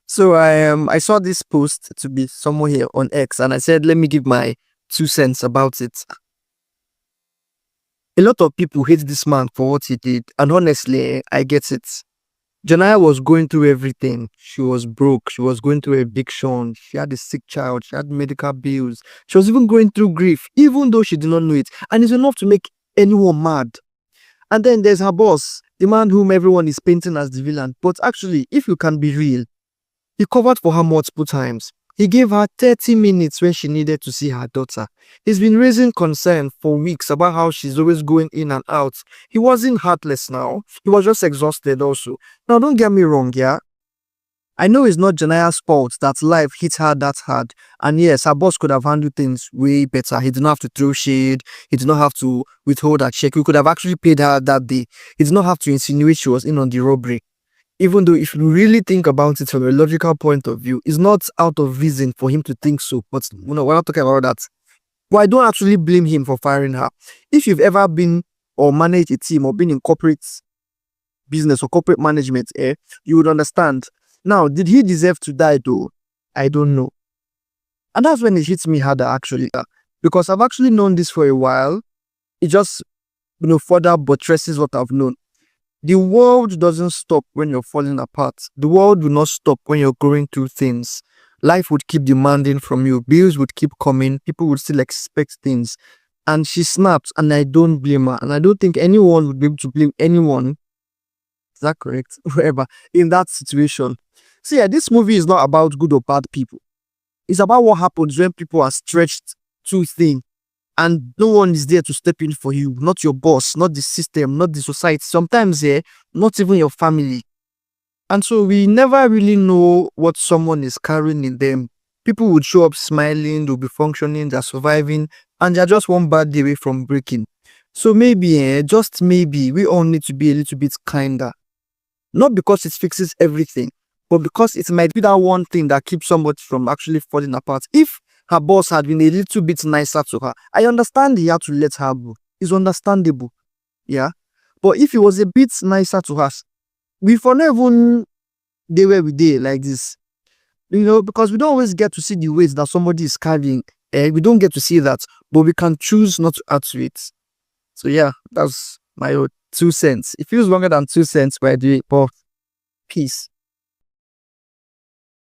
So I saw this post to be somewhere here on X, and I said, let me give my 2 cents about it. A lot of people hate this man for what he did, and honestly, I get it. Janaya was going through everything. She was broke. She was going through eviction. She had a sick child. She had medical bills. She was even going through grief, even though she did not know it. And it's enough to make anyone mad. And then there's her boss, the man whom everyone is painting as the villain. But actually, if you can be real, he covered for her multiple times. He gave her 30 minutes when she needed to see her daughter. He's been raising concern for weeks about how she's always going in and out. He wasn't heartless now. He was just exhausted also. Now, don't get me wrong, yeah? I know it's not Janaya's fault that life hit her that hard. And yes, her boss could have handled things way better. He did not have to throw shade. He did not have to withhold her check. We could have actually paid her that day. He did not have to insinuate she was in on the robbery. Even though if you really think about it from a logical point of view, it's not out of reason for him to think so. But we're not talking about that. But I don't actually blame him for firing her. If you've ever been or managed a team or been in corporate business or corporate management, you would understand. Now, did he deserve to die though? I don't know. And that's when it hits me harder actually. Because I've actually known this for a while. It just, further buttresses what I've known. The world doesn't stop when you're falling apart. The world will not stop when you're going through things. Life would keep demanding from you. Bills would keep coming. People would still expect things. And she snapped, and I don't blame her. And I don't think anyone would be able to blame anyone. Is that correct? Whoever in that situation. So yeah, this movie is not about good or bad people. It's about what happens when people are stretched too thin. And no one is there to step in for you. Not your boss, not the system, not the society. Sometimes, not even your family. And so we never really know what someone is carrying in them. People would show up smiling, they'll be functioning, they're surviving, and they're just one bad day away from breaking. So maybe, just maybe, we all need to be a little bit kinder. Not because it fixes everything, but because it might be that one thing that keeps somebody from actually falling apart. If her boss had been a little bit nicer to her, I understand he had to let her go. It's understandable. Yeah. But if he was a bit nicer to us, we for never even they where we did like this. Because we don't always get to see the weight that somebody is carrying. We don't get to see that, but we can choose not to add to it. So yeah, that's my 2 cents. It feels longer than 2 cents, but I do it. But peace.